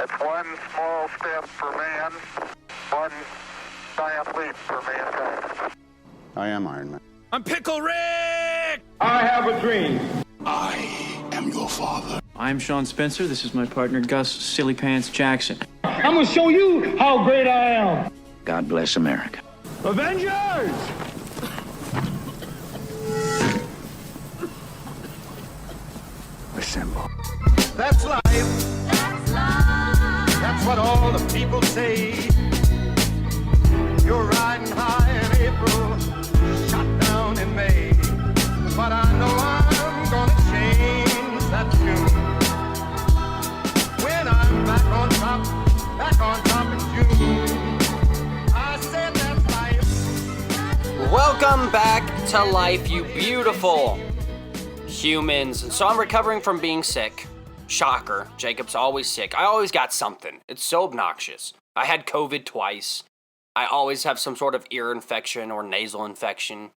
It's one small step for man, one giant leap for mankind. I am Iron Man. I'm Pickle Rick! I have a dream. I am your father. I'm Sean Spencer. This is my partner, Gus Silly Pants Jackson. I'm gonna show you how great I am. God bless America. Avengers! Assemble. That's life. That's life. That's what all the people say. You're riding high in April, shot down in May. But I know I'm gonna change that tune. When I'm back on top in June. I said that's life. Welcome back to life, you beautiful humans. And so I'm recovering from being sick. Shocker. Jacob's always sick. I always got something. It's so obnoxious. I had COVID twice. I always have some sort of ear infection or nasal infection.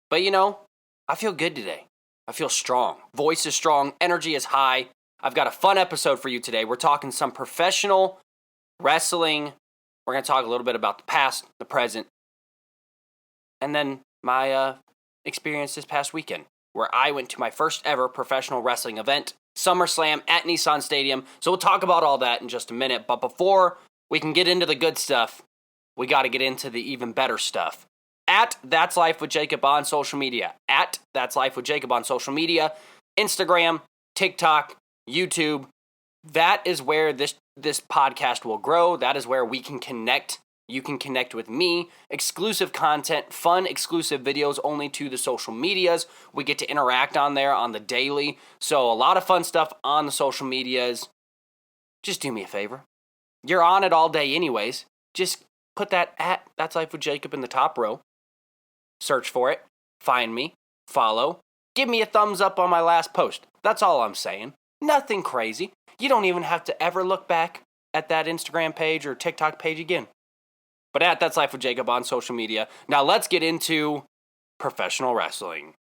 But you know, I feel good today. I feel strong. Voice is strong. Energy is high. I've got a fun episode for you today. We're talking some professional wrestling. We're going to talk a little bit about the past, the present, and then my experience this past weekend, where I went to my first ever professional wrestling event, SummerSlam at Nissan Stadium. So we'll talk about all that in just a minute. But before we can get into the good stuff, we got to get into the even better stuff. At That's Life with Jacob on social media. At That's Life with Jacob on social media. Instagram, TikTok, YouTube. That is where this podcast will grow. That is where we can connect. You can connect with me. Exclusive content, fun, exclusive videos only to the social medias. We get to interact on there on the daily. So a lot of fun stuff on the social medias. Just do me a favor. You're on it all day anyways. Just put that at That's Life with Jacob in the top row. Search for it. Find me. Follow. Give me a thumbs up on my last post. That's all I'm saying. Nothing crazy. You don't even have to ever look back at that Instagram page or TikTok page again. But at That's Life with Jacob on social media. Now let's get into professional wrestling.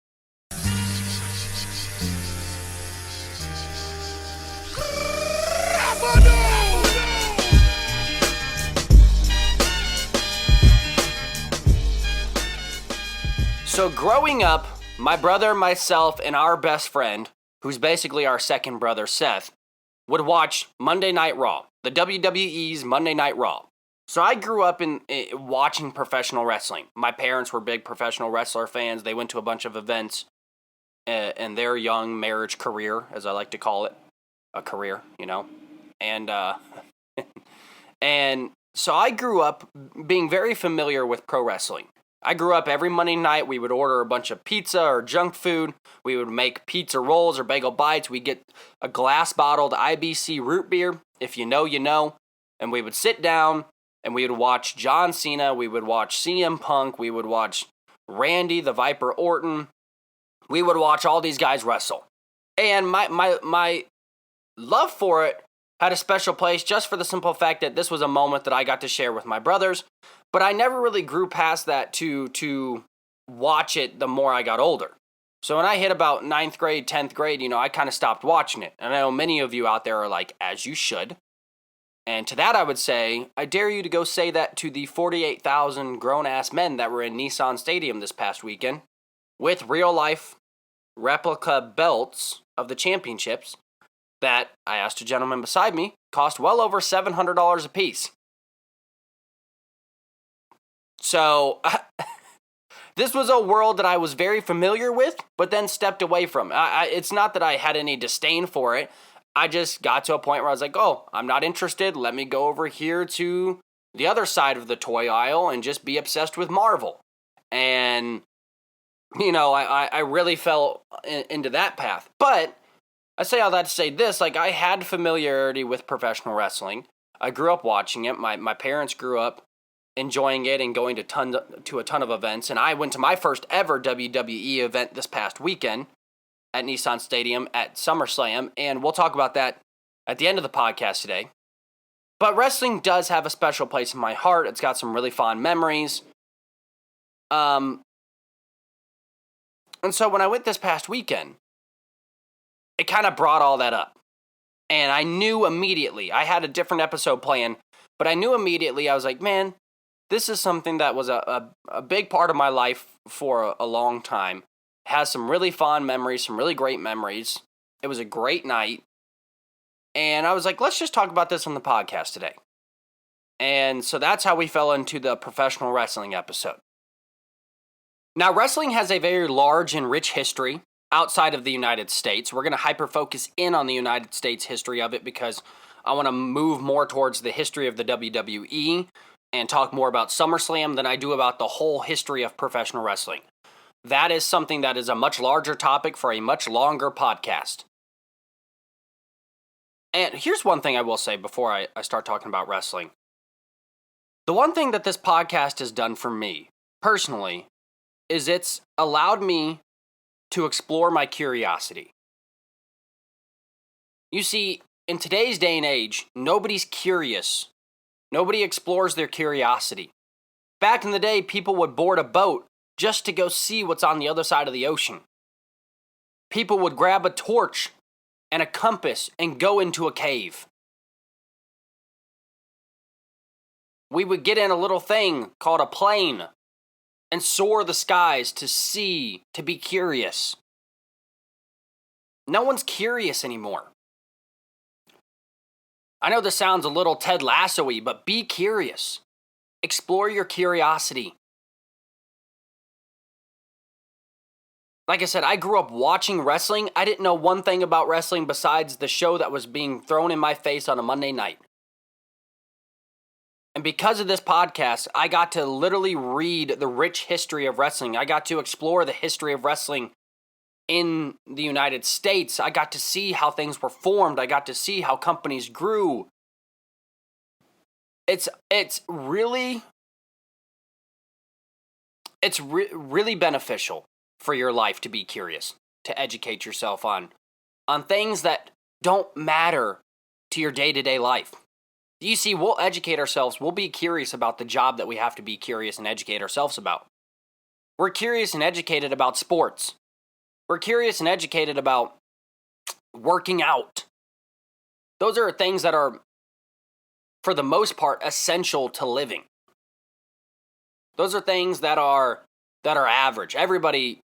So growing up, my brother, myself, and our best friend, who's basically our second brother, Seth, would watch Monday Night Raw, the WWE's Monday Night Raw. So I grew up in watching professional wrestling. My parents were big professional wrestler fans. They went to a bunch of events in their young marriage career, as I like to call it, a career, you know. And and so I grew up being very familiar with pro wrestling. I grew up every Monday night, we would order a bunch of pizza or junk food. We would make pizza rolls or bagel bites. We'd get a glass-bottled IBC root beer. If you know, you know. And we would sit down and we would watch John Cena. We would watch CM Punk. We would watch Randy the Viper Orton. We would watch all these guys wrestle. And my love for it had a special place just for the simple fact that this was a moment that I got to share with my brothers. But I never really grew past that to watch it the more I got older. So when I hit about 9th grade, 10th grade, you know, I kind of stopped watching it. And I know many of you out there are like, as you should. And to that I would say, I dare you to go say that to the 48,000 grown-ass men that were in Nissan Stadium this past weekend with real-life replica belts of the championships that, I asked a gentleman beside me, cost well over $700 a piece. So, this was a world that I was very familiar with, but then stepped away from. It's not that I had any disdain for it. I just got to a point where I was like, oh, I'm not interested. Let me go over here to the other side of the toy aisle and just be obsessed with Marvel. And, you know, I really fell into that path. But I say all that to say this, like, I had familiarity with professional wrestling. I grew up watching it. My parents grew up enjoying it and going to a ton of events. And I went to my first ever WWE event this past weekend at Nissan Stadium at SummerSlam, and we'll talk about that at the end of the podcast today. But wrestling does have a special place in my heart. It's got some really fond memories. And so when I went this past weekend, it kind of brought all that up. And I knew immediately, I had a different episode plan, but I knew immediately, I was like, man, this is something that was a big part of my life for a long time. It has some really fond memories, some really great memories. It was a great night. And I was like, let's just talk about this on the podcast today. And so that's how we fell into the professional wrestling episode. Now, wrestling has a very large and rich history outside of the United States. We're going to hyper-focus in on the United States history of it because I want to move more towards the history of the WWE and talk more about SummerSlam than I do about the whole history of professional wrestling. That is something that is a much larger topic for a much longer podcast. And here's one thing I will say before I start talking about wrestling. The one thing that this podcast has done for me, personally, is it's allowed me to explore my curiosity. You see, in today's day and age, nobody's curious. Nobody explores their curiosity. Back in the day, people would board a boat just to go see what's on the other side of the ocean. People would grab a torch and a compass and go into a cave. We would get in a little thing called a plane and soar the skies to see, to be curious. No one's curious anymore. I know this sounds a little Ted Lasso-y, but be curious. Explore your curiosity. Like I said, I grew up watching wrestling. I didn't know one thing about wrestling besides the show that was being thrown in my face on a Monday night. And because of this podcast, I got to literally read the rich history of wrestling. I got to explore the history of wrestling in the United States. I got to see how things were formed. I got to see how companies grew. It's really beneficial for your life to be curious, to educate yourself on things that don't matter to your day-to-day life. You see, we'll educate ourselves. We'll be curious about the job that we have to be curious and educate ourselves about. We're curious and educated about sports. We're curious and educated about working out. Those are things that are, for the most part, essential to living. Those are things that are average. Everybody,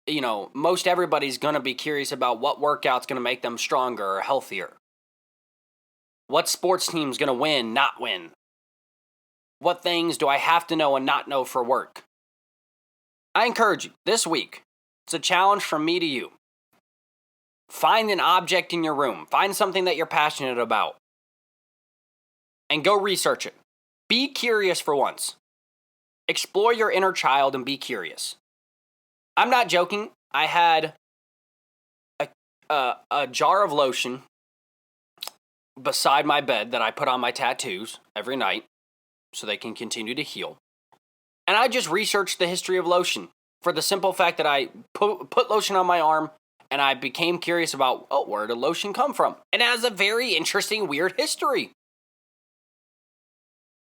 most everybody's going to be curious about what workout's going to make them stronger or healthier. What sports team's going to win, not win? What things do I have to know and not know for work? I encourage you, this week, it's a challenge from me to you. Find an object in your room. Find something that you're passionate about. And go research it. Be curious for once. Explore your inner child and be curious. I'm not joking. I had a jar of lotion beside my bed that I put on my tattoos every night so they can continue to heal. And I just researched the history of lotion for the simple fact that I put lotion on my arm and I became curious about, where did lotion come from? And it has a very interesting, weird history.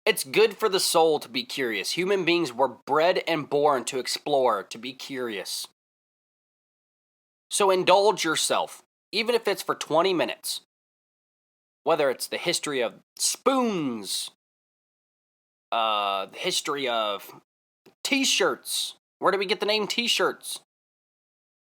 It's good for the soul to be curious. Human beings were bred and born to explore, to be curious. So indulge yourself, even if it's for 20 minutes. Whether it's the history of spoons, the history of t-shirts. Where do we get the name t-shirts?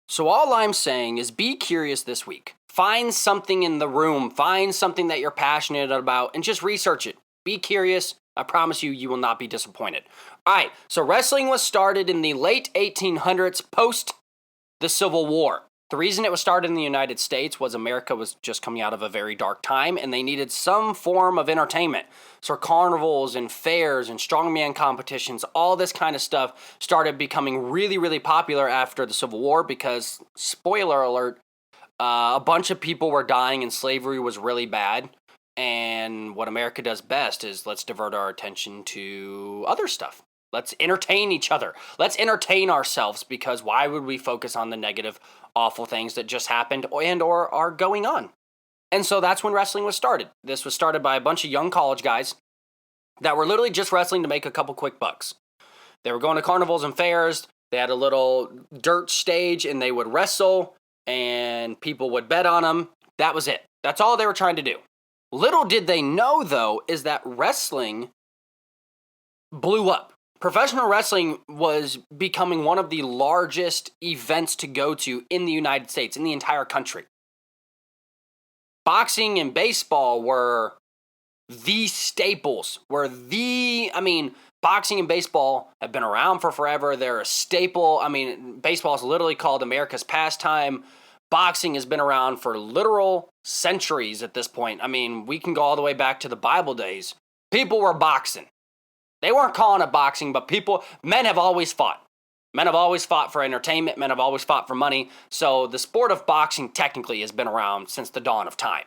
So all I'm saying is be curious this week. Find something in the room. Find something that you're passionate about and just research it. Be curious. I promise you, you will not be disappointed. All right, so wrestling was started in the late 1800s post the Civil War. The reason it was started in the United States was America was just coming out of a very dark time and they needed some form of entertainment. So carnivals and fairs and strongman competitions, all this kind of stuff started becoming really, really popular after the Civil War because, spoiler alert, a bunch of people were dying and slavery was really bad. And what America does best is let's divert our attention to other stuff. Let's entertain each other. Let's entertain ourselves because why would we focus on the negative, awful things that just happened and or are going on? And so that's when wrestling was started. This was started by a bunch of young college guys that were literally just wrestling to make a couple quick bucks. They were going to carnivals and fairs. They had a little dirt stage and they would wrestle and people would bet on them. That was it. That's all they were trying to do. Little did they know, though, is that wrestling blew up. Professional wrestling was becoming one of the largest events to go to in the United States, in the entire country. Boxing and baseball were the staples, boxing and baseball have been around for forever. They're a staple. Baseball is literally called America's pastime. Boxing has been around for literal centuries at this point. We can go all the way back to the Bible days. People were boxing. They weren't calling it boxing, but men have always fought. Men have always fought for entertainment. Men have always fought for money. So the sport of boxing technically has been around since the dawn of time.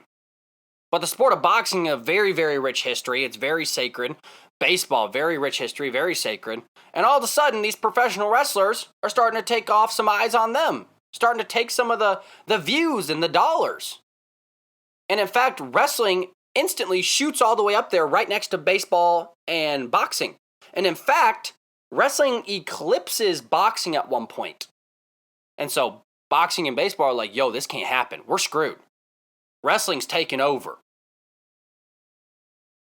But the sport of boxing, a very, very rich history. It's very sacred. Baseball, very rich history, very sacred. And all of a sudden, these professional wrestlers are starting to take off some eyes on them. Starting to take some of the views and the dollars. And in fact, wrestling instantly shoots all the way up there right next to baseball and boxing. And in fact, wrestling eclipses boxing at one point. And so boxing and baseball are like, yo, this can't happen. We're screwed. Wrestling's taken over.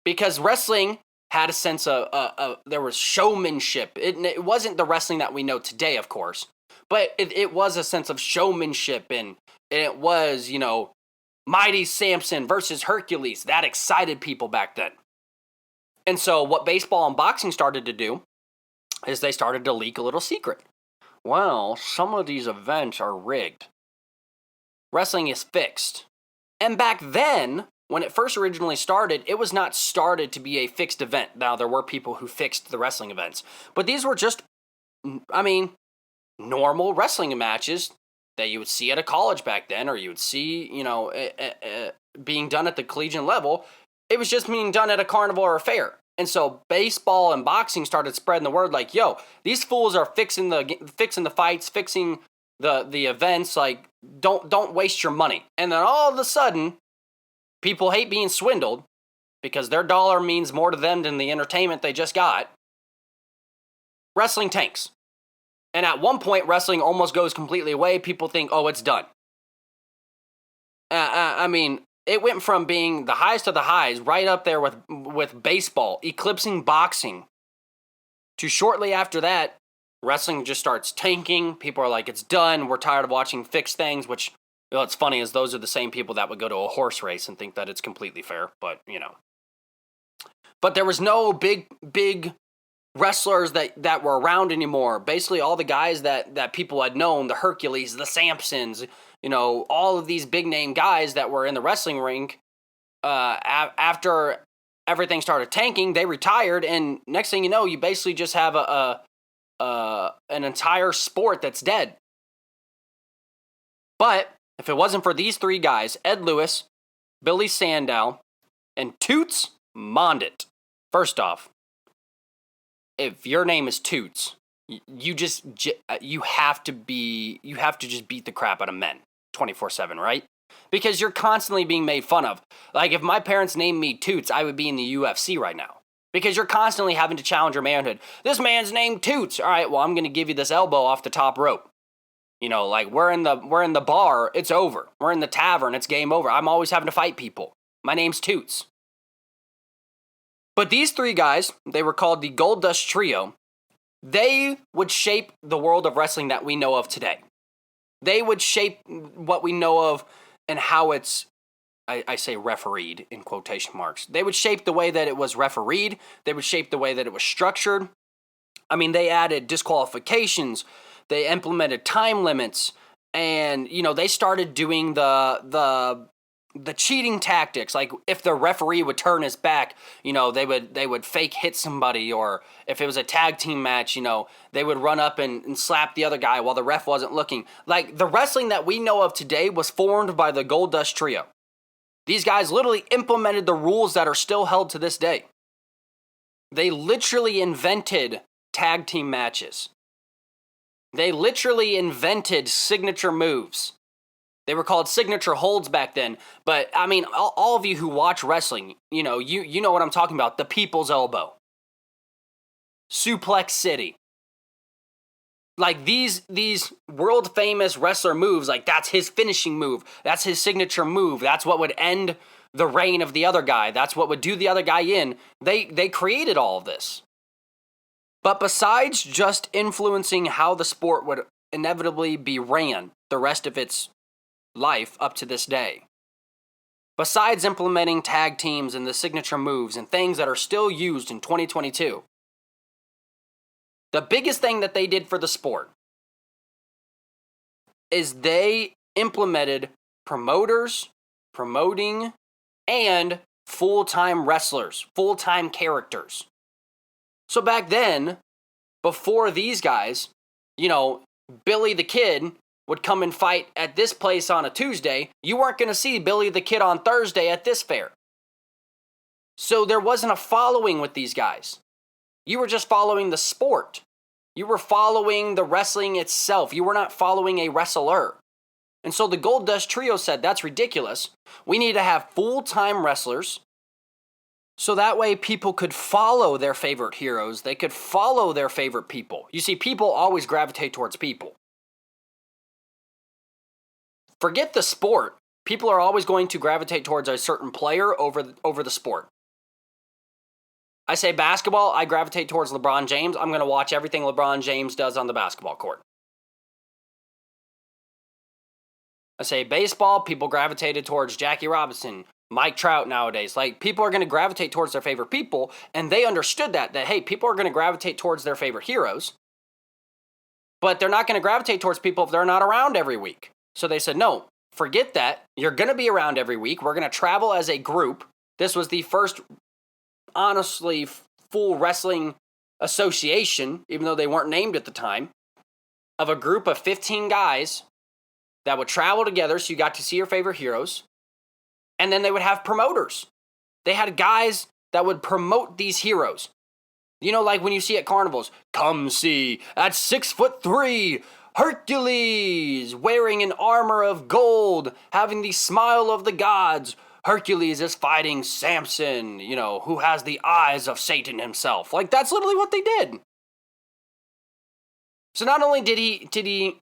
Because wrestling had a sense of, there was showmanship. It wasn't the wrestling that we know today, of course. But it was a sense of showmanship, and it was, Mighty Samson versus Hercules. That excited people back then. And so what baseball and boxing started to do is they started to leak a little secret. Well, some of these events are rigged. Wrestling is fixed. And back then, when it first originally started, it was not started to be a fixed event. Now, there were people who fixed the wrestling events. But these were just, normal wrestling matches that you would see at a college back then, or you would see, being done at the collegiate level. It was just being done at a carnival or a fair. And so baseball and boxing started spreading the word like, yo, these fools are fixing the fights, fixing the events, like, don't waste your money. And then all of a sudden, people hate being swindled because their dollar means more to them than the entertainment they just got. Wrestling tanks. And at one point, wrestling almost goes completely away. People think, oh, it's done. It went from being the highest of the highs, right up there with baseball, eclipsing boxing, to shortly after that, wrestling just starts tanking. People are like, it's done. We're tired of watching fixed things, which, what's funny is those are the same people that would go to a horse race and think that it's completely fair, but, But there was no big wrestlers that were around anymore. Basically, all the guys that people had known, the Hercules, the Samsons, all of these big name guys that were in the wrestling ring, after everything started tanking, they retired, and next thing you know, you basically just have an entire sport that's dead. But if it wasn't for these three guys, Ed Lewis, Billy Sandow, and Toots Mondit. First off, if your name is Toots, you have to just beat the crap out of men 24/7, right? Because you're constantly being made fun of. Like, if my parents named me Toots, I would be in the UFC right now. Because you're constantly having to challenge your manhood. This man's named Toots. All right, well, I'm going to give you this elbow off the top rope. Like, we're in the bar, it's over. We're in the tavern, it's game over. I'm always having to fight people. My name's Toots. But these three guys, they were called the Goldust Trio. They would shape the world of wrestling that we know of today. They would shape what we know of and how it's, I say refereed in quotation marks. They would shape the way that it was refereed. They would shape the way that it was structured. They added disqualifications. They implemented time limits. And, they started doing the cheating tactics. Like, if the referee would turn his back, they would fake hit somebody, or if it was a tag team match, they would run up and slap the other guy while the ref wasn't looking. Like, the wrestling that we know of today was formed by the Goldust Trio. These guys literally implemented the rules that are still held to this day. They literally invented tag team matches. They literally invented signature moves. They were called signature holds back then. But, all of you who watch wrestling, you know what I'm talking about. The People's Elbow. Suplex City. Like these world famous wrestler moves, like that's his finishing move. That's his signature move. That's what would end the reign of the other guy. That's what would do the other guy in. They created all of this. But besides just influencing how the sport would inevitably be ran the rest of its life up to this day, besides implementing tag teams and the signature moves and things that are still used in 2022, the biggest thing that they did for the sport is they implemented promoters, promoting, and full-time wrestlers, full-time characters. So back then, before these guys, Billy the Kid would come and fight at this place on a Tuesday, you weren't going to see Billy the Kid on Thursday at this fair. So there wasn't a following with these guys. You were just following the sport. You were following the wrestling itself. You were not following a wrestler. And so the Gold Dust Trio said, that's ridiculous. We need to have full-time wrestlers so that way people could follow their favorite heroes. They could follow their favorite people. You see, people always gravitate towards people. Forget the sport. People are always going to gravitate towards a certain player over the sport. I say basketball, I gravitate towards LeBron James. I'm going to watch everything LeBron James does on the basketball court. I say baseball, people gravitated towards Jackie Robinson, Mike Trout nowadays. Like, people are going to gravitate towards their favorite people, and they understood that, hey, people are going to gravitate towards their favorite heroes, but they're not going to gravitate towards people if they're not around every week. So they said, no, forget that. You're going to be around every week. We're going to travel as a group. This was the first honestly full wrestling association, even though they weren't named at the time, of a group of 15 guys that would travel together so you got to see your favorite heroes. And then they would have promoters. They had guys that would promote these heroes. Like when you see at carnivals, come see at 6'3", Hercules, wearing an armor of gold, having the smile of the gods. Hercules is fighting Samson, who has the eyes of Satan himself. Like, that's literally what they did. So not only did he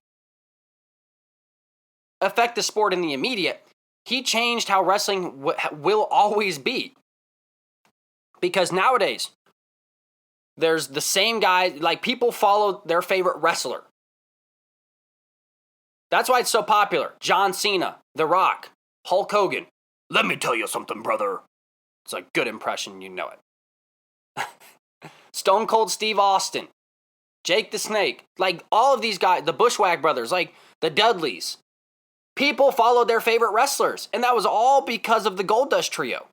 affect the sport in the immediate, he changed how wrestling will always be. Because nowadays, there's the same guy, like, people follow their favorite wrestler. That's why it's so popular. John Cena, The Rock, Hulk Hogan. Let me tell you something, brother. It's a good impression, you know it. Stone Cold Steve Austin, Jake the Snake, like all of these guys, the Bushwhack brothers, like the Dudleys. People followed their favorite wrestlers, and that was all because of the Gold Dust Trio.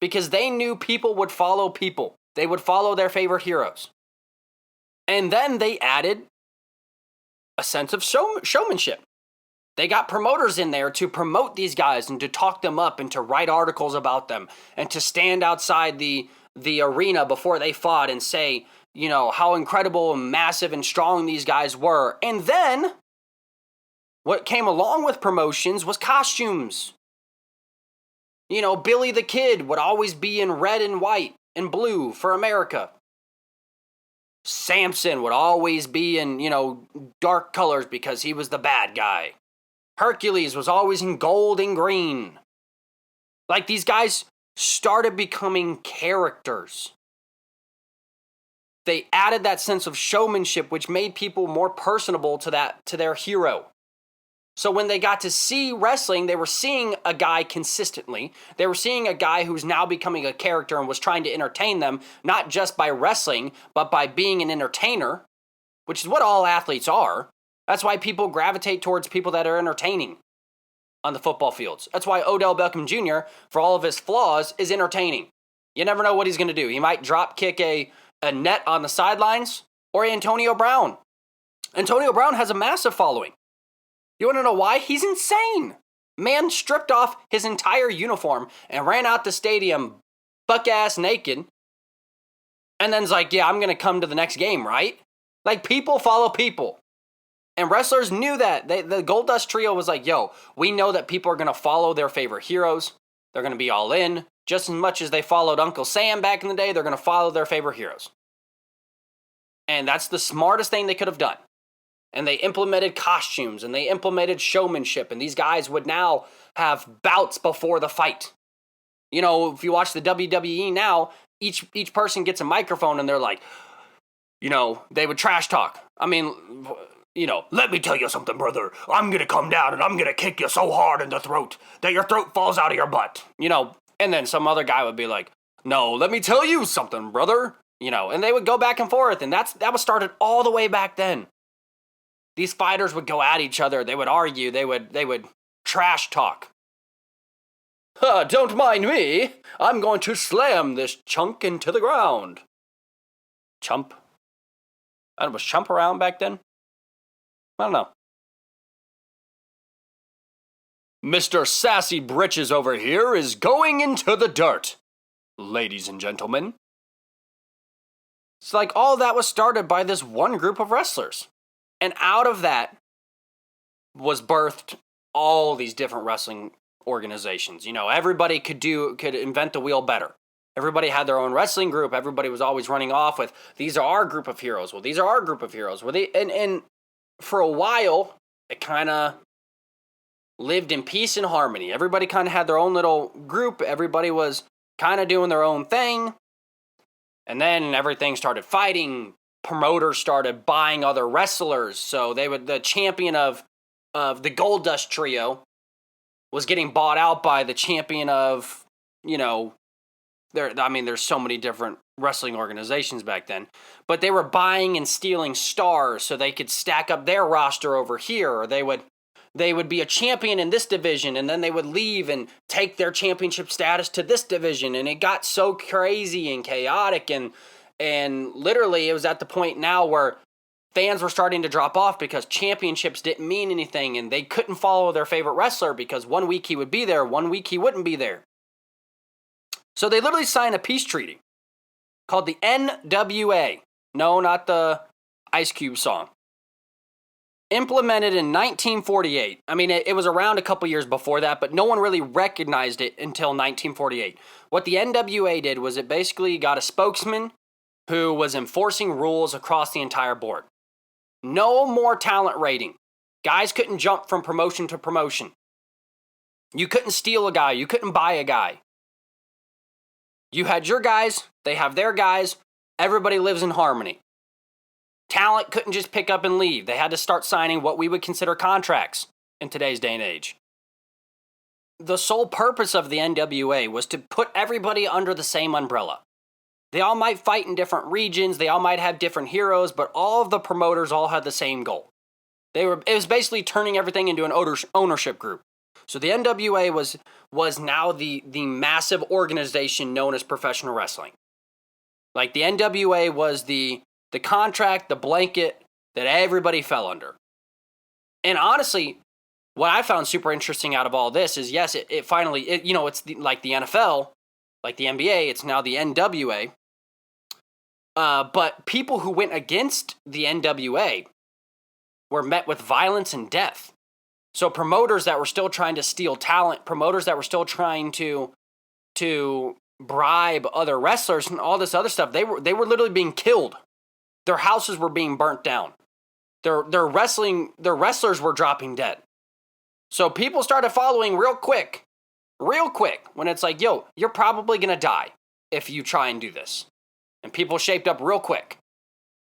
Because they knew people would follow people. They would follow their favorite heroes. And then they added a sense of showmanship. They got promoters in there to promote these guys and to talk them up and to write articles about them and to stand outside the arena before they fought and say, how incredible and massive and strong these guys were. And then what came along with promotions was costumes. Billy the Kid would always be in red and white and blue for America. Samson would always be in, dark colors because he was the bad guy. Hercules was always in gold and green. Like, these guys started becoming characters. They added that sense of showmanship, which made people more personable to their hero. So when they got to see wrestling, they were seeing a guy consistently. They were seeing a guy who's now becoming a character and was trying to entertain them, not just by wrestling, but by being an entertainer, which is what all athletes are. That's why people gravitate towards people that are entertaining on the football fields. That's why Odell Beckham Jr., for all of his flaws, is entertaining. You never know what he's going to do. He might drop kick a net on the sidelines, or Antonio Brown. Antonio Brown has a massive following. You want to know why? He's insane. Man stripped off his entire uniform and ran out the stadium buck-ass naked, and then's like, yeah, I'm going to come to the next game, right? Like, people follow people. And wrestlers knew that. The Gold Dust Trio was like, yo, we know that people are going to follow their favorite heroes. They're going to be all in. Just as much as they followed Uncle Sam back in the day, they're going to follow their favorite heroes. And that's the smartest thing they could have done. And they implemented costumes and they implemented showmanship. And these guys would now have bouts before the fight. You know, if you watch the WWE now, each person gets a microphone and they're like, you know, they would trash talk. I mean, you know, let me tell you something, brother. I'm going to come down and I'm going to kick you so hard in the throat that your throat falls out of your butt. You know, and then some other guy would be like, no, let me tell you something, brother. You know, and they would go back and forth. And that was started all the way back then. These fighters would go at each other. They would argue. They would trash talk. Don't mind me. I'm going to slam this chunk into the ground. Chump. I don't know, was chump around back then? I don't know. Mr. Sassy Britches over here is going into the dirt, ladies and gentlemen. It's like all that was started by this one group of wrestlers. And out of that was birthed all these different wrestling organizations. You know, everybody could invent the wheel better. Everybody had their own wrestling group. Everybody was always running off with, these are our group of heroes. Well, these are our group of heroes. Well, and for a while, it kind of lived in peace and harmony. Everybody kind of had their own little group. Everybody was kind of doing their own thing. And then everything started fighting. Promoters started buying other wrestlers. So the champion of the Goldust Trio was getting bought out by the champion of, you know, there's so many different wrestling organizations back then, but they were buying and stealing stars so they could stack up their roster over here, or they would be a champion in this division, and then they would leave and take their championship status to this division, and it got so crazy and chaotic, and literally it was at the point now where fans were starting to drop off because championships didn't mean anything, and they couldn't follow their favorite wrestler because 1 week he would be there, 1 week he wouldn't be there. So they literally signed a peace treaty called the NWA. No, not the Ice Cube song. Implemented in 1948. I mean, it was around a couple years before that, but no one really recognized it until 1948. What the NWA did was it basically got a spokesman who was enforcing rules across the entire board. No more talent rating. Guys couldn't jump from promotion to promotion. You couldn't steal a guy. You couldn't buy a guy. You had your guys, they have their guys, everybody lives in harmony. Talent couldn't just pick up and leave. They had to start signing what we would consider contracts in today's day and age. The sole purpose of the NWA was to put everybody under the same umbrella. They all might fight in different regions, they all might have different heroes, but all of the promoters all had the same goal. It was basically turning everything into an ownership group. So the NWA was now the massive organization known as professional wrestling. Like the NWA was the contract, the blanket that everybody fell under. And honestly, what I found super interesting out of all this is, yes, it finally, it's like the NFL, like the NBA, it's now the NWA. But people who went against the NWA were met with violence and death. So promoters that were still trying to steal talent, promoters that were still trying to bribe other wrestlers and all this other stuff, they were literally being killed. Their houses were being burnt down. Their wrestlers were dropping dead. So people started following real quick, when it's like, yo, you're probably going to die if you try and do this. And people shaped up real quick.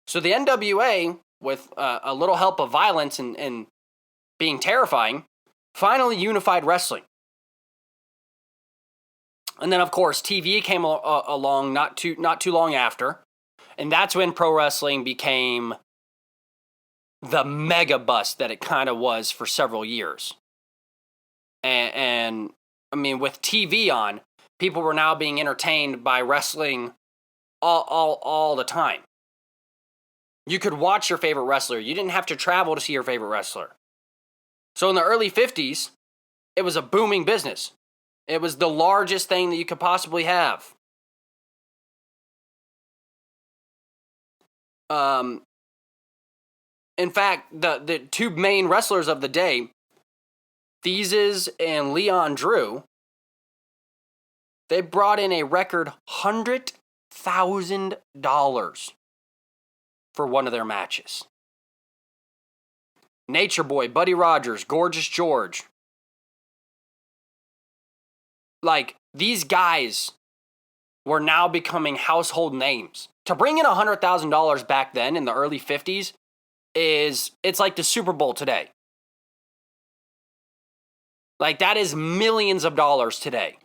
So the NWA, with a little help of violence and being terrifying, finally unified wrestling. And then, of course, TV came along not too long after, and that's when pro wrestling became the mega bust that it kind of was for several years. And I mean, with TV on, people were now being entertained by wrestling all the time. You could watch your favorite wrestler. You didn't have to travel to see your favorite wrestler. So in the early 50s, it was a booming business. It was the largest thing that you could possibly have. In fact, the two main wrestlers of the day, Thesis and Leon Drew, they brought in a record $100,000 for one of their matches. Nature Boy, Buddy Rogers, Gorgeous George. Like, these guys were now becoming household names. To bring in $100,000 back then in the early 50s it's like the Super Bowl today. Like, that is millions of dollars today.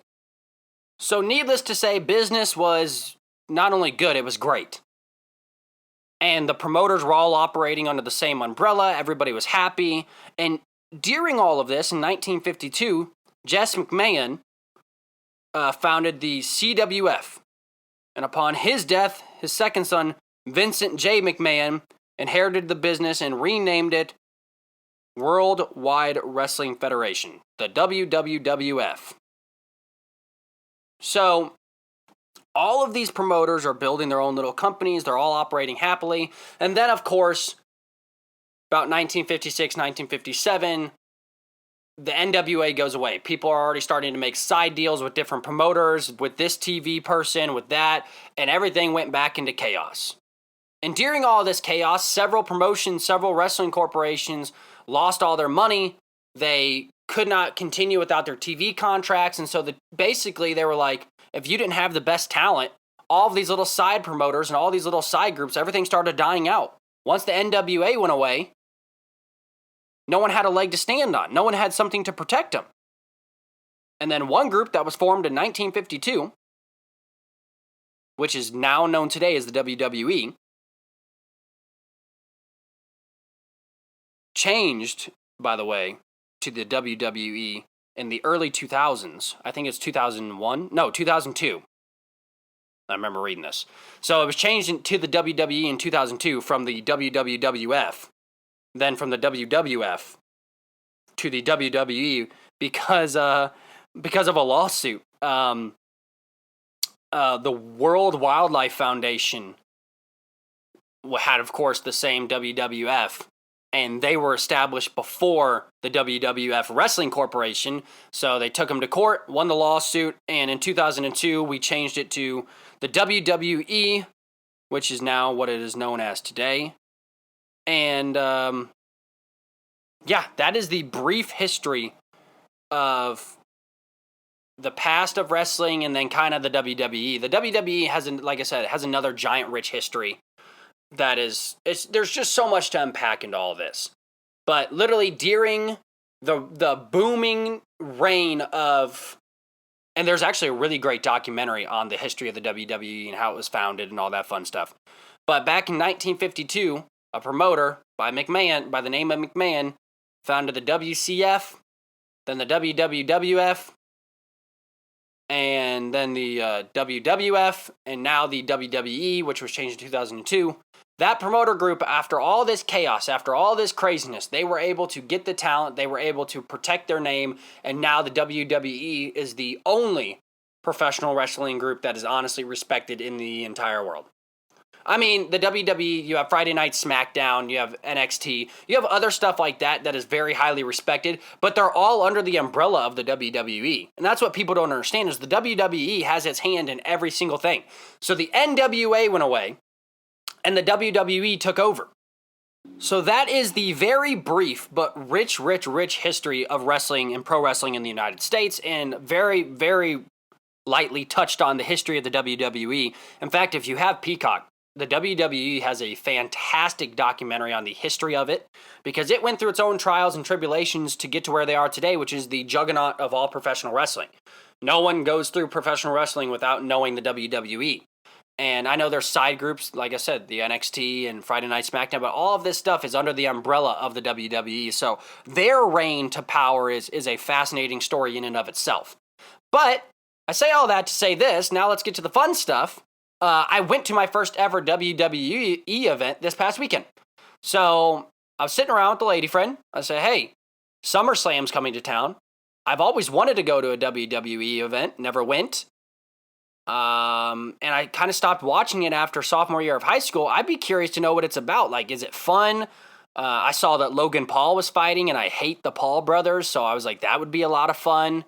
So needless to say, business was not only good, it was great. And the promoters were all operating under the same umbrella. Everybody was happy. And during all of this, in 1952, Jess McMahon founded the CWF. And upon his death, his second son, Vincent J. McMahon, inherited the business and renamed it Worldwide Wrestling Federation, the WWWF. So, all of these promoters are building their own little companies. They're all operating happily. And then, of course, about 1956, 1957, the NWA goes away. People are already starting to make side deals with different promoters, with this TV person, with that, and everything went back into chaos. And during all this chaos, several promotions, several wrestling corporations lost all their money. They could not continue without their TV contracts, and so basically they were like, if you didn't have the best talent, all of these little side promoters and all these little side groups, everything started dying out. Once the NWA went away, no one had a leg to stand on. No one had something to protect them. And then one group that was formed in 1952, which is now known today as the WWE, changed, by the way, to the WWE in the early 2000s. I think it's 2001. No, 2002. I remember reading this. So it was changed to the WWE in 2002 from the WWWF. Then from the WWF to the WWE because of a lawsuit. The World Wildlife Foundation had, of course, the same WWF, and they were established before the WWF Wrestling Corporation, so they took them to court, won the lawsuit, and in 2002, we changed it to the WWE, which is now what it is known as today. And, yeah, that is the brief history of the past of wrestling and then kind of the WWE. The WWE like I said, has another giant rich history that there's just so much to unpack into all of this. But literally during the booming reign of, and there's actually a really great documentary on the history of the WWE and how it was founded and all that fun stuff. But back in 1952, a promoter by the name of McMahon, founded the WCF, then the WWWF, and then the WWF, and now the WWE, which was changed in 2002. That promoter group, after all this chaos, after all this craziness, they were able to get the talent, they were able to protect their name, and now the WWE is the only professional wrestling group that is honestly respected in the entire world. I mean, the WWE, you have Friday Night SmackDown, you have NXT, you have other stuff like that is very highly respected, but they're all under the umbrella of the WWE. And that's what people don't understand, is the WWE has its hand in every single thing. So the NWA went away, and the WWE took over. So that is the very brief but rich history of wrestling and pro wrestling in the United States, and very, very lightly touched on the history of the WWE. In fact, if you have Peacock, the WWE has a fantastic documentary on the history of it, because it went through its own trials and tribulations to get to where they are today, which is the juggernaut of all professional wrestling. No one goes through professional wrestling without knowing the WWE. And I know there's side groups, like I said, the NXT and Friday Night SmackDown, but all of this stuff is under the umbrella of the WWE. So their reign to power is a fascinating story in and of itself. But I say all that to say this. Now let's get to the fun stuff. I went to my first ever WWE event this past weekend. So I was sitting around with a lady friend. I said, hey, SummerSlam's coming to town. I've always wanted to go to a WWE event, never went. And I kind of stopped watching it after sophomore year of high school. I'd be curious to know what it's about. Like, is it fun? I saw that Logan Paul was fighting, and I hate the Paul brothers, so I was like, that would be a lot of fun.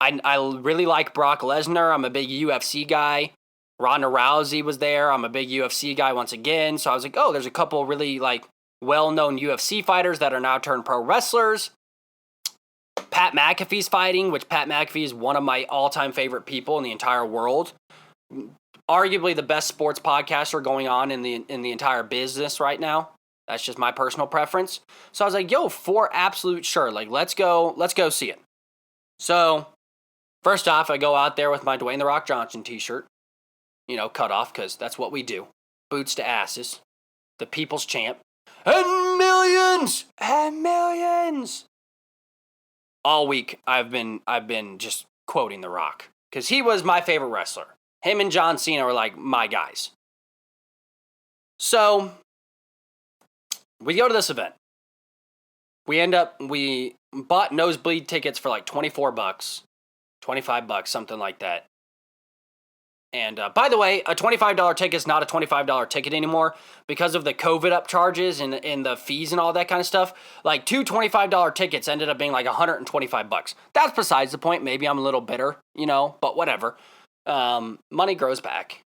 I really like Brock Lesnar. I'm a big UFC guy. Ronda Rousey was there. I'm a big UFC guy once again. So I was like, oh, there's a couple really, like, well-known UFC fighters that are now turned pro wrestlers. Pat McAfee's fighting, which Pat McAfee is one of my all-time favorite people in the entire world. Arguably the best sports podcaster going on in the entire business right now. That's just my personal preference. So I was like, yo, for absolute sure. Like, let's go see it. So, first off, I go out there with my Dwayne The Rock Johnson t-shirt. Cut off, because that's what we do. Boots to asses. The people's champ. And millions! And millions! All week, I've been just quoting The Rock. Because he was my favorite wrestler. Him and John Cena were like my guys. So, we go to this event. We bought nosebleed tickets for like $24, $25, something like that. And by the way, a $25 ticket is not a $25 ticket anymore because of the COVID upcharges and the fees and all that kind of stuff. Like two $25 tickets ended up being like $125. That's besides the point. Maybe I'm a little bitter, but whatever. Money grows back,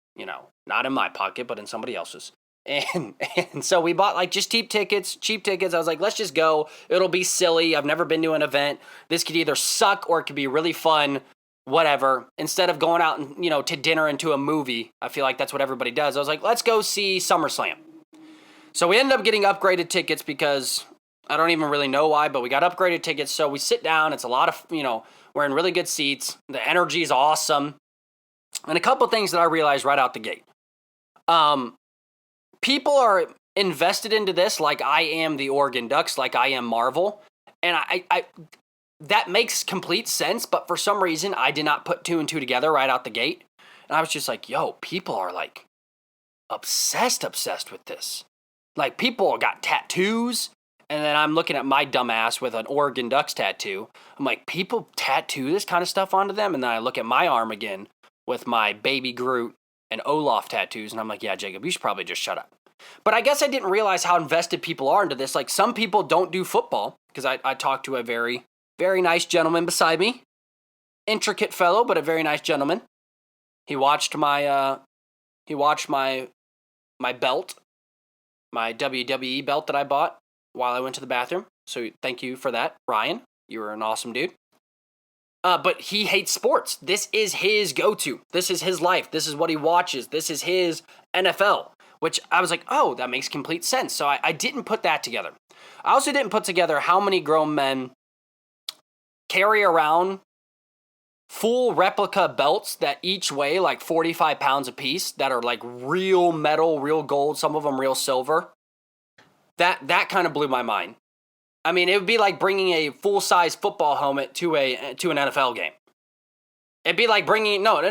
not in my pocket, but in somebody else's. And so we bought like just cheap tickets. I was like, let's just go. It'll be silly. I've never been to an event. This could either suck or it could be really fun. Whatever. Instead of going out and, to dinner and to a movie, I feel like that's what everybody does. I was like, let's go see SummerSlam. So we ended up getting upgraded tickets because I don't even really know why, but we got upgraded tickets. So we sit down. It's a lot of, we're in really good seats. The energy is awesome. And a couple things that I realized right out the gate. People are invested into this like I am the Oregon Ducks, like I am Marvel. And I that makes complete sense, but for some reason, I did not put two and two together right out the gate. And I was just like, yo, people are like obsessed with this. Like people got tattoos. And then I'm looking at my dumb ass with an Oregon Ducks tattoo. I'm like, people tattoo this kind of stuff onto them? And then I look at my arm again with my Baby Groot and Olaf tattoos. And I'm like, yeah, Jacob, you should probably just shut up. But I guess I didn't realize how invested people are into this. Like some people don't do football because I talked to a very, very nice gentleman beside me. Intricate fellow, but a very nice gentleman. He watched my belt, my WWE belt that I bought while I went to the bathroom. So thank you for that, Ryan. You were an awesome dude. But he hates sports. This is his go-to. This is his life. This is what he watches. This is his NFL, which I was like, oh, that makes complete sense. So I didn't put that together. I also didn't put together how many grown men carry around full replica belts that each weigh like 45 pounds apiece that are like real metal, real gold, some of them real silver. That kind of blew my mind. I mean, it would be like bringing a full-size football helmet to an NFL game. It'd be like bringing no.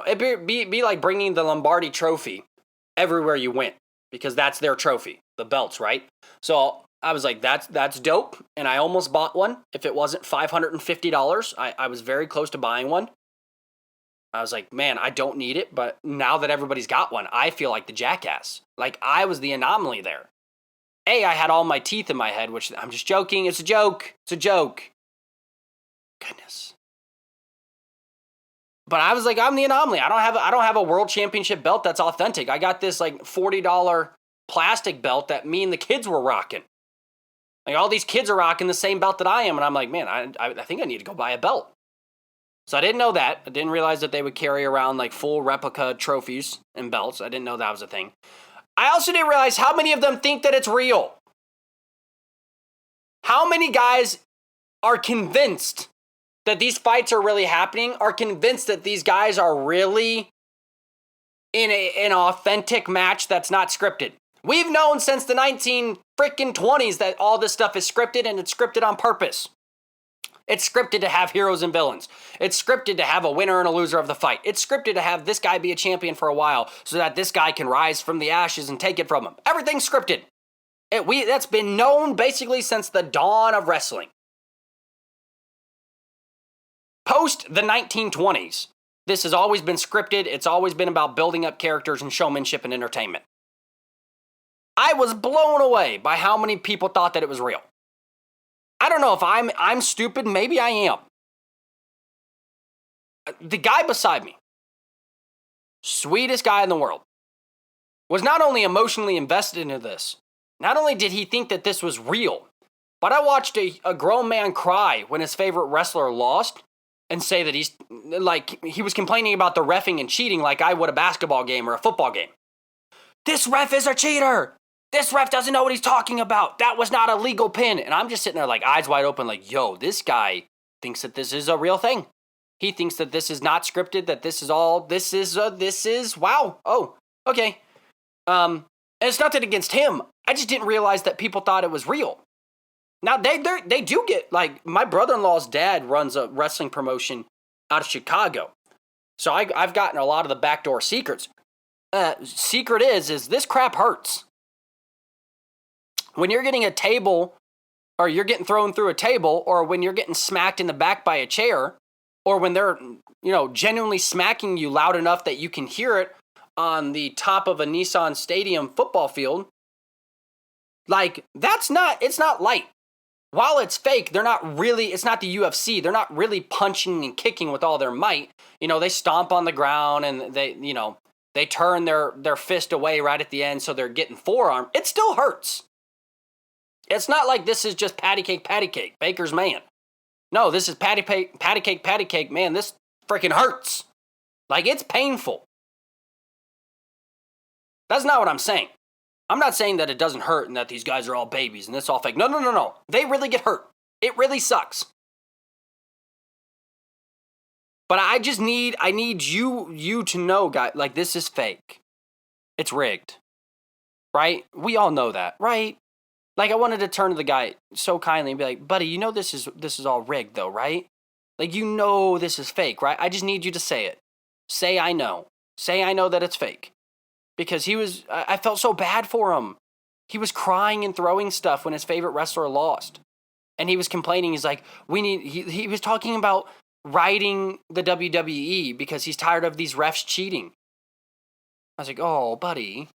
It'd be like bringing the Lombardi Trophy everywhere you went because that's their trophy, the belts, right? So I was like, that's dope, and I almost bought one. If it wasn't $550, I was very close to buying one. I was like, man, I don't need it, but now that everybody's got one, I feel like the jackass. Like I was the anomaly there. I had all my teeth in my head, which I'm just joking. It's a joke. It's a joke. Goodness. But I was like, I'm the anomaly. I don't have a world championship belt that's authentic. I got this like $40 plastic belt that me and the kids were rocking. Like all these kids are rocking the same belt that I am, and I'm like, man, I think I need to go buy a belt. So I didn't know that. I didn't realize that they would carry around like full replica trophies and belts. I didn't know that was a thing. I also didn't realize how many of them think that it's real. How many guys are convinced that these fights are really happening, are convinced that these guys are really in an authentic match that's not scripted. We've known since the 1920s that all this stuff is scripted, and it's scripted on purpose. It's scripted to have heroes and villains. It's scripted to have a winner and a loser of the fight. It's scripted to have this guy be a champion for a while so that this guy can rise from the ashes and take it from him. Everything's scripted. That's been known basically since the dawn of wrestling. Post the 1920s, this has always been scripted. It's always been about building up characters and showmanship and entertainment. I was blown away by how many people thought that it was real. I don't know if I'm stupid. Maybe I am. The guy beside me, sweetest guy in the world, was not only emotionally invested into this, Not only did he think that this was real, but I watched a grown man cry when his favorite wrestler lost and say that he was complaining about the reffing and cheating like I would a basketball game or a football game. This ref is a cheater. This ref doesn't know what he's talking about. That was not a legal pin. And I'm just sitting there like eyes wide open like, yo, this guy thinks that this is a real thing. He thinks that this is not scripted, that this is, wow. Oh, okay. And it's nothing against him. I just didn't realize that people thought it was real. Now, they do get, like, my brother-in-law's dad runs a wrestling promotion out of Chicago. So I've gotten a lot of the backdoor secrets. Secret is this crap hurts. When you're getting a table, or you're getting thrown through a table, or when you're getting smacked in the back by a chair, or when they're, genuinely smacking you loud enough that you can hear it on the top of a Nissan Stadium football field, like, it's not light. While it's fake, it's not the UFC. They're not really punching and kicking with all their might. They stomp on the ground and they turn their fist away right at the end so they're getting forearm. It still hurts. It's not like this is just patty cake, Baker's man. No, this is patty cake, man. This freaking hurts. Like, it's painful. That's not what I'm saying. I'm not saying that it doesn't hurt and that these guys are all babies and it's all fake. No. They really get hurt. It really sucks. But I need you to know, guys, like, this is fake. It's rigged. Right? We all know that, right? Like, I wanted to turn to the guy so kindly and be like, buddy, this is all rigged though, right? Like, this is fake, right? I just need you to say it. Say I know. Say I know that it's fake. Because I felt so bad for him. He was crying and throwing stuff when his favorite wrestler lost. And he was complaining. He's like, he was talking about writing the WWE because he's tired of these refs cheating. I was like, oh, buddy.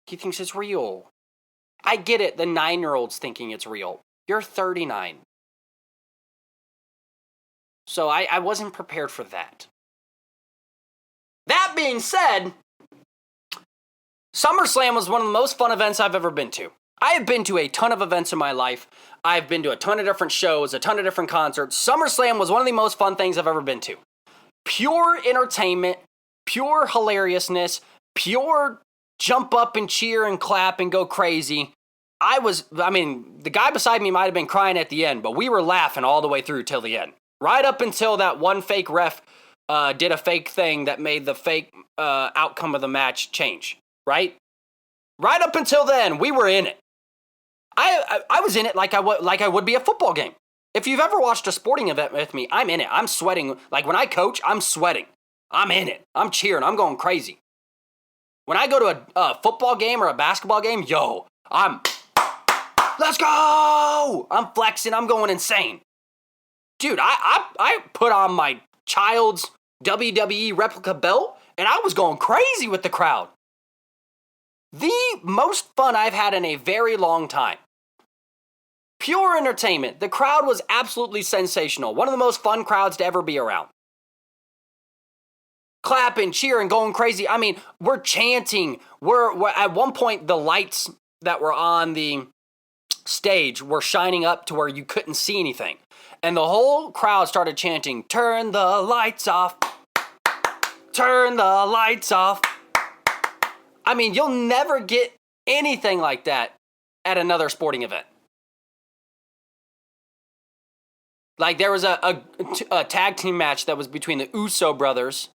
He thinks it's real. I get it. The 9-year-old's thinking it's real. You're 39. So I wasn't prepared for that. That being said, SummerSlam was one of the most fun events I've ever been to. I have been to a ton of events in my life. I've been to a ton of different shows, a ton of different concerts. SummerSlam was one of the most fun things I've ever been to. Pure entertainment, pure hilariousness, pure jump up and cheer and clap and go crazy. The guy beside me might have been crying at the end, but we were laughing all the way through till the end. Right up until that one fake ref did a fake thing that made the fake outcome of the match change. Right up until then, we were in it. I was in it like I would be a football game. If you've ever watched a sporting event with me, I'm in it. I'm sweating. Like, when I coach, I'm sweating. I'm in it. I'm cheering. I'm going crazy. When I go to a football game or a basketball game, let's go! I'm flexing. I'm going insane. Dude, I put on my child's WWE replica belt, and I was going crazy with the crowd. The most fun I've had in a very long time. Pure entertainment. The crowd was absolutely sensational. One of the most fun crowds to ever be around. Clapping, cheering, going crazy. I mean, we're chanting. We're at one point, the lights that were on the stage were shining up to where you couldn't see anything. And the whole crowd started chanting, "Turn the lights off. Turn the lights off." I mean, you'll never get anything like that at another sporting event. Like, there was a tag team match that was between the Uso brothers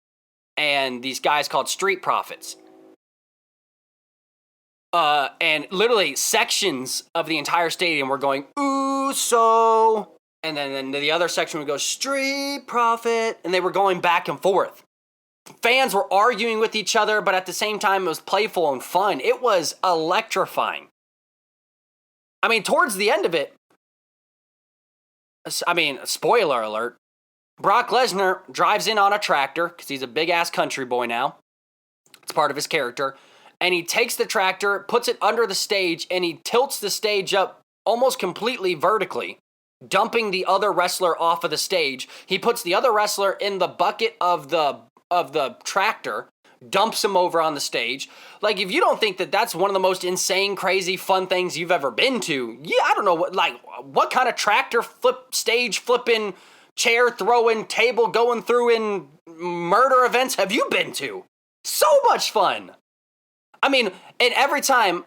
and these guys called Street Profits. And literally sections of the entire stadium were going, Uso. And then the other section would go, Street Profit. And they were going back and forth. Fans were arguing with each other, but at the same time, it was playful and fun. It was electrifying. I mean, towards the end of it, spoiler alert, Brock Lesnar drives in on a tractor, because he's a big-ass country boy now. It's part of his character. And he takes the tractor, puts it under the stage, and he tilts the stage up almost completely vertically, dumping the other wrestler off of the stage. He puts the other wrestler in the bucket of the tractor, dumps him over on the stage. Like, if you don't think that that's one of the most insane, crazy, fun things you've ever been to, yeah, I don't know what kind of tractor flip, stage flipping, chair throwing, table going through in murder events have you been to? So much fun. I mean, and every time,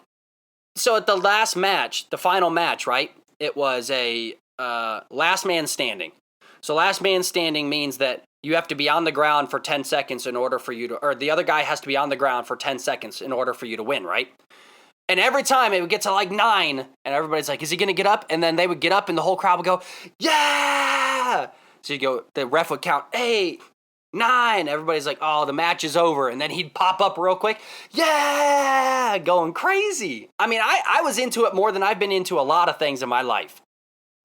so at the last match, the final match, right? It was a last man standing. So last man standing means that you have to be on the ground for 10 seconds in order for you to, or the other guy has to be on the ground for 10 seconds in order for you to win, right? And every time it would get to like 9, and everybody's like, is he going to get up? And then they would get up and the whole crowd would go, yeah! So you go, the ref would count 8, 9. Everybody's like, oh, the match is over. And then he'd pop up real quick, yeah! Going crazy. I mean, I was into it more than I've been into a lot of things in my life.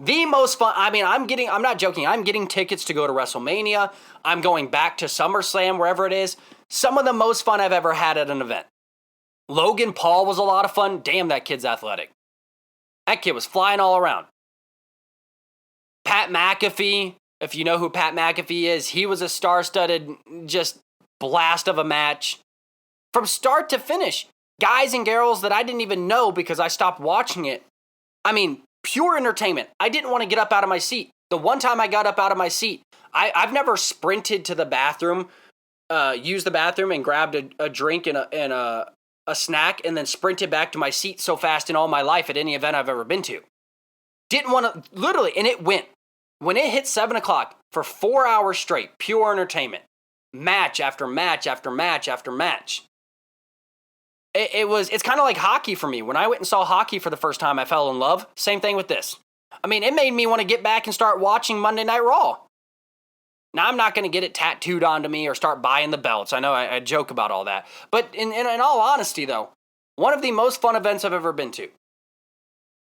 The most fun, I mean, I'm not joking, I'm getting tickets to go to WrestleMania. I'm going back to SummerSlam, wherever it is. Some of the most fun I've ever had at an event. Logan Paul was a lot of fun. Damn, that kid's athletic. That kid was flying all around. Pat McAfee, if you know who Pat McAfee is, he was a star-studded, just blast of a match. From start to finish, guys and girls that I didn't even know because I stopped watching it. I mean, pure entertainment. I didn't want to get up out of my seat. The one time I got up out of my seat, I've never sprinted to the bathroom, used the bathroom and grabbed a drink and a snack and then sprinted back to my seat so fast in all my life at any event I've ever been to. Didn't want to, literally, and it went. When it hit 7 o'clock for 4 hours straight, pure entertainment, match after match after match after match. It's kind of like hockey for me. When I went and saw hockey for the first time, I fell in love. Same thing with this. I mean, it made me want to get back and start watching Monday Night Raw. Now, I'm not going to get it tattooed onto me or start buying the belts. I know I joke about all that. But in all honesty, though, one of the most fun events I've ever been to.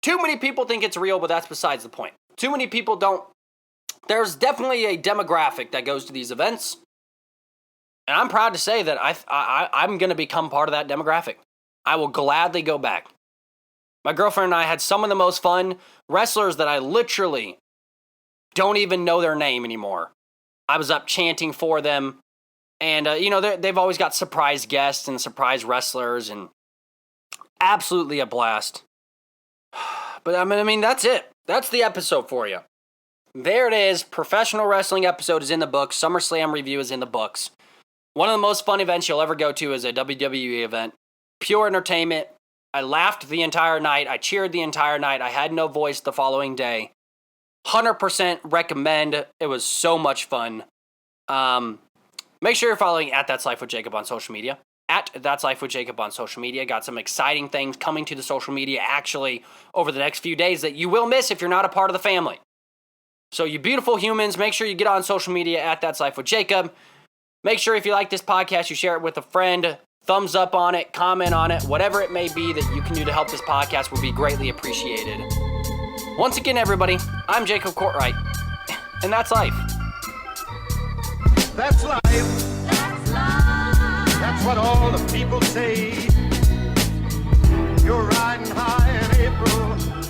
Too many people think it's real, but that's besides the point. Too many people don't. There's definitely a demographic that goes to these events. And I'm proud to say that I'm going to become part of that demographic. I will gladly go back. My girlfriend and I had some of the most fun wrestlers that I literally don't even know their name anymore. I was up chanting for them. And, they've always got surprise guests and surprise wrestlers. And absolutely a blast. But, I mean, that's it. That's the episode for you. There it is. Professional wrestling episode is in the books. SummerSlam review is in the books. One of the most fun events you'll ever go to is a WWE event. Pure entertainment. I laughed the entire night. I cheered the entire night. I had no voice the following day. 100% recommend. It was so much fun. Make sure you're following at That's Life with Jacob on social media. At That's Life with Jacob on social media. Got some exciting things coming to the social media actually over the next few days that you will miss if you're not a part of the family. So you beautiful humans, make sure you get on social media at That's Life with Jacob. Make sure if you like this podcast, you share it with a friend, thumbs up on it, comment on it, whatever it may be that you can do to help this podcast will be greatly appreciated. Once again, everybody, I'm Jacob Courtright, and that's life. That's life. That's life. That's what all the people say. You're riding high in April.